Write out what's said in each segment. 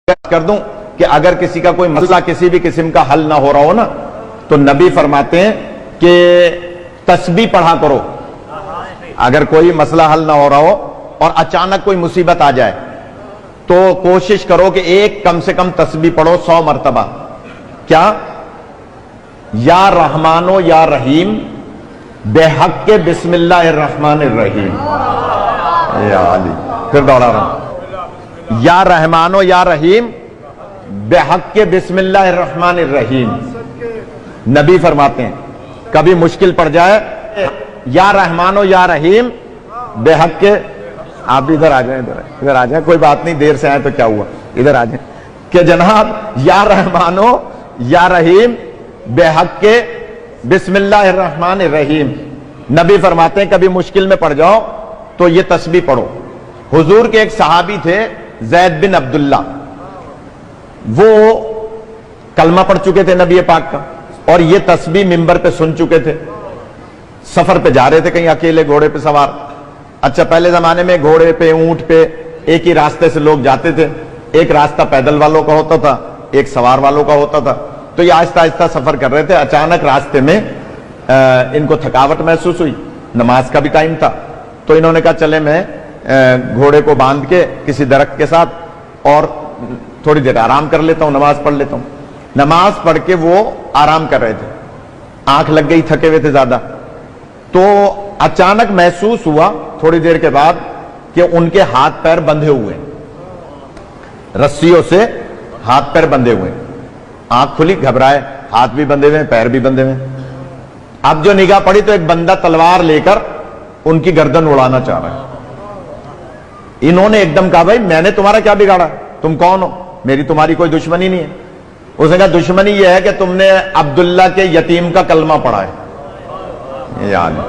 کر دوں کہ اگر کسی کا کوئی مسئلہ کسی بھی قسم کا حل نہ ہو رہا ہو نا تو نبی فرماتے ہیں کہ تسبیح پڑھا کرو. اگر کوئی مسئلہ حل نہ ہو رہا ہو اور اچانک کوئی مصیبت آ جائے تو کوشش کرو کہ ایک کم سے کم تسبیح پڑھو 100 مرتبہ. کیا؟ یا رحمانو یا رحیم بے حق کے بسم اللہ الرحمن الرحیم. یا علی پھر دوڑا رہا ہوں. یا رحمانو یا رحیم بے حق کے بسم اللہ الرحمن الرحیم. نبی فرماتے ہیں کبھی مشکل پڑ جائے یا رحمانو یا رحیم بے حق کے. آپ بھی ادھر آ جائیں, ادھر آ جائیں, کوئی بات نہیں, دیر سے آئے تو کیا ہوا, ادھر آ جائیں. کہ جناب یا رحمانو یا رحیم بے حق کے بسم اللہ الرحمن الرحیم. نبی فرماتے ہیں کبھی مشکل میں پڑ جاؤ تو یہ تسبیح پڑھو. حضور کے ایک صحابی تھے زید بن عبداللہ, وہ کلمہ پڑھ چکے تھے نبی پاک کا اور یہ تسبیح منبر پہ سن چکے تھے. سفر پہ جا رہے تھے کہیں اکیلے گھوڑے پہ سوار. اچھا پہلے زمانے میں گھوڑے پہ اونٹ پہ ایک ہی راستے سے لوگ جاتے تھے. ایک راستہ پیدل والوں کا ہوتا تھا, ایک سوار والوں کا ہوتا تھا. تو یہ آہستہ آہستہ سفر کر رہے تھے. اچانک راستے میں ان کو تھکاوٹ محسوس ہوئی, نماز کا بھی ٹائم تھا, تو انہوں نے کہا چلے میں گھوڑے کو باندھ کے کسی درخت کے ساتھ اور تھوڑی دیر آرام کر لیتا ہوں, نماز پڑھ لیتا ہوں. نماز پڑھ کے وہ آرام کر رہے تھے, آنکھ لگ گئی, تھکے ہوئے تھے زیادہ. تو اچانک محسوس ہوا تھوڑی دیر کے بعد کہ ان کے ہاتھ پیر بندھے ہوئے, رسیوں سے ہاتھ پیر بندھے ہوئے. آنکھ کھلی, گھبرائے, ہاتھ بھی بندھے ہوئے, پیر بھی بندھے ہوئے. اب جو نگاہ پڑی تو ایک بندہ تلوار لے کر ان کی گردن اڑانا چاہ رہا ہے. انہوں نے ایک دم کہا بھائی میں نے تمہارا کیا بگاڑا, تم کون ہو, میری تمہاری کوئی دشمنی نہیں ہے. اس نے کہا دشمنی یہ ہے کہ تم نے عبداللہ کے یتیم کا کلمہ پڑھا ہے. یعنی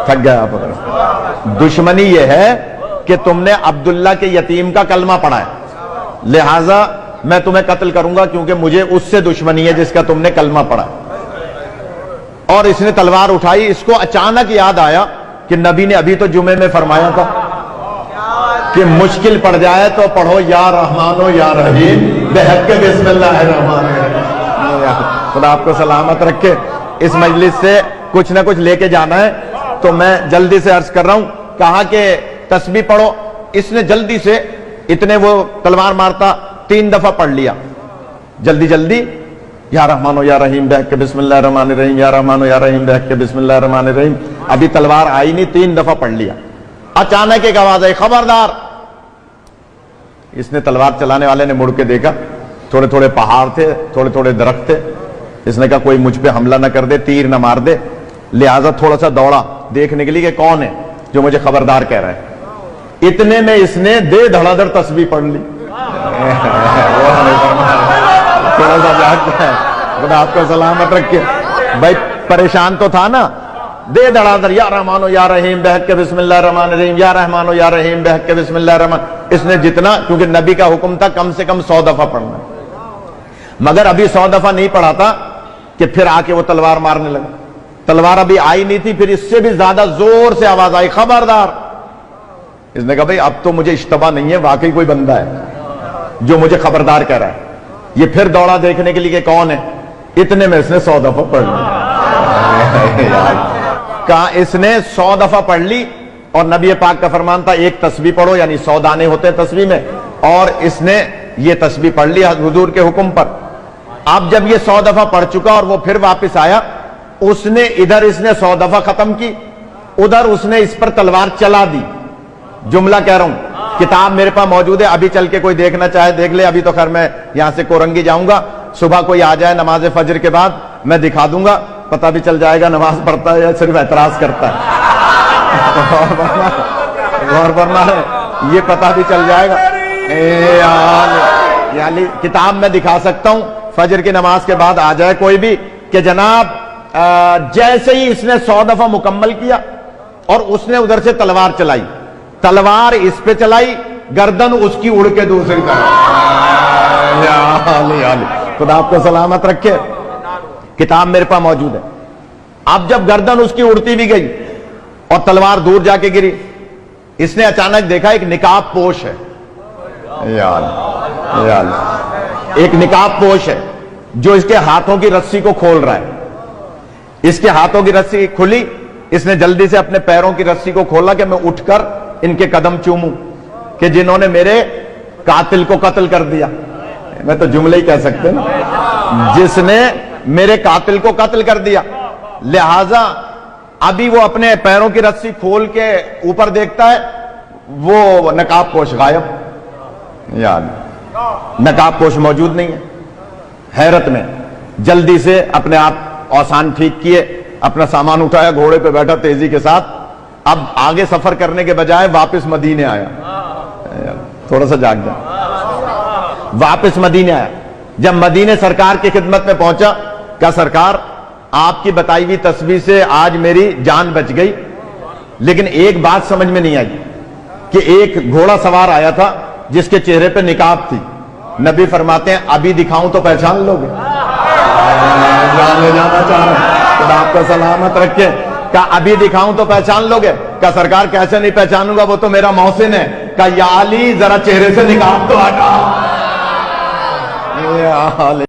تھک گیا آپ. دشمنی یہ ہے کہ تم نے عبداللہ کے یتیم کا کلمہ پڑھا ہے, لہذا میں تمہیں قتل کروں گا کیونکہ مجھے اس سے دشمنی ہے جس کا تم نے کلمہ پڑھا ہے. اور اس نے تلوار اٹھائی. اس کو اچانک یاد آیا کہ نبی نے ابھی تو جمعے میں فرمایا تھا کہ مشکل پڑ جائے تو پڑھو یا رحمانو یا رحیم بے حق کے بسم اللہ الرحمن الرحیم. خدا آپ کو سلامت رکھے. اس مجلس سے کچھ نہ کچھ لے کے جانا ہے تو میں جلدی سے عرض کر رہا ہوں. کہا کہ تسبیح پڑھو. اس نے جلدی سے, اتنے وہ تلوار مارتا 3 دفعہ پڑھ لیا جلدی جلدی. یا رحمانو یا رحیم بے حق کے بسم اللہ الرحمن الرحیم, یا رحمانو یا رحیم بے حق کے بسم اللہ الرحمن الرحیم. ابھی تلوار آئی نہیں, 3 دفعہ پڑھ لیا. اچانک ایک آواز آئی, خبردار. اس نے تلوار چلانے والے نے مڑ کے دیکھا, تھوڑے تھوڑے پہاڑ تھے, تھوڑے تھوڑے درخت تھے. اس نے کہا کوئی مجھ پہ حملہ نہ کر دے, تیر نہ مار دے, لہذا تھوڑا سا دوڑا دیکھنے کے لیے کہ کون ہے جو مجھے خبردار کہہ رہا ہے. اتنے میں اس نے دے دھڑا دھڑ تسبیح پڑھ لی. تھوڑا سا جاگتا ہے, خدا آپ کو سلامت رکھے. بھائی پریشان تو تھا نا, دے دھڑا دھڑ یا رحمانو یا رحیم بے حق کے بسم اللہ الرحمن الرحیم, یا رحمانو یا رحیم بے حق کے بسم اللہ الرحمن. اس نے جتنا, کیونکہ نبی کا حکم تھا کم سے کم 100 دفعہ پڑھنا, مگر ابھی 100 دفعہ نہیں پڑھا تھا کہ پھر آ کے وہ تلوار مارنے لگا. تلوار ابھی آئی نہیں تھی, پھر اس سے بھی زیادہ زور سے آواز آئی, خبردار. اس نے کہا بھائی اب تو مجھے اشتباہ نہیں ہے, واقعی کوئی بندہ ہے جو مجھے خبردار کہہ رہا ہے. یہ پھر دوڑا دیکھنے کے لیے کہ کون ہے. اتنے میں اس نے 100 دفعہ پڑھ لی. کہا اس نے 100 دفعہ پڑھ لی, اور نبی پاک کا فرمان تھا ایک تسبیح پڑھو, یعنی 100 دانے ہوتے ہیں تسبیح میں, اور اس نے یہ تسبیح پڑھ لی حضور کے حکم پر. اب جب یہ 100 دفعہ پڑھ چکا اور وہ پھر واپس آیا, اس نے ادھر اس نے 100 دفعہ ختم کی, ادھر اس نے اس پر تلوار چلا دی. جملہ کہہ رہا ہوں, کتاب میرے پاس موجود ہے, ابھی چل کے کوئی دیکھنا چاہے دیکھ لے. ابھی تو خیر میں یہاں سے کورنگی جاؤں گا, صبح کوئی آ جائے نماز فجر کے بعد میں دکھا دوں گا, پتہ بھی چل جائے گا نماز پڑھتا ہے یا صرف اعتراض کرتا ہے. غور فرما ہے, یہ پتہ بھی چل جائے گا. یعنی کتاب میں دکھا سکتا ہوں, فجر کی نماز کے بعد آ جائے کوئی بھی کہ جناب جیسے ہی اس نے 100 دفعہ مکمل کیا اور اس نے ادھر سے تلوار چلائی, تلوار اس پہ چلائی, گردن اس کی اڑ کے دوسری طرف. خدا آپ کو سلامت رکھے. کتاب میرے پاس موجود ہے. اب جب گردن اس کی اڑتی بھی گئی اور تلوار دور جا کے گری, اس نے اچانک دیکھا ایک نقاب پوش ہے. یا اللہ، ایک نقاب پوش ہے جو اس کے ہاتھوں کی رسی کو کھول رہا ہے. اس کے ہاتھوں کی رسی کھلی، اس نے جلدی سے اپنے پیروں کی رسی کو کھولا کہ میں اٹھ کر ان کے قدم چوموں کہ جنہوں نے میرے قاتل کو قتل کر دیا. میں تو جملے ہی کہہ سکتے نا، جس نے میرے قاتل کو قتل کر دیا. لہذا ابھی وہ اپنے پیروں کی رسی کھول کے اوپر دیکھتا ہے، وہ نقاب پوش غائب. یا نقاب پوش موجود نہیں ہے. حیرت میں جلدی سے اپنے آپ اوسان ٹھیک کیے، اپنا سامان اٹھایا، گھوڑے پہ بیٹھا تیزی کے ساتھ. اب آگے سفر کرنے کے بجائے واپس مدینے آیا. تھوڑا سا جاگ جا، واپس مدینے آیا. جب مدینے سرکار کی خدمت میں پہنچا، کہا سرکار آپ کی بتائی ہوئی تسبیح سے آج میری جان بچ گئی، لیکن ایک بات سمجھ میں نہیں آئی کہ ایک گھوڑا سوار آیا تھا جس کے چہرے پہ نقاب تھی. نبی فرماتے ہیں ابھی دکھاؤں تو پہچان لو گے. جانے جانا چاہ رہے ہیں، خدا آپ کا سلامت رکھے. کہا ابھی دکھاؤں تو پہچان لو گے. کہا سرکار کیسے نہیں پہچانوں گا، وہ تو میرا محسن ہے. کہا یا علی ذرا چہرے سے نقاب تو ہٹا.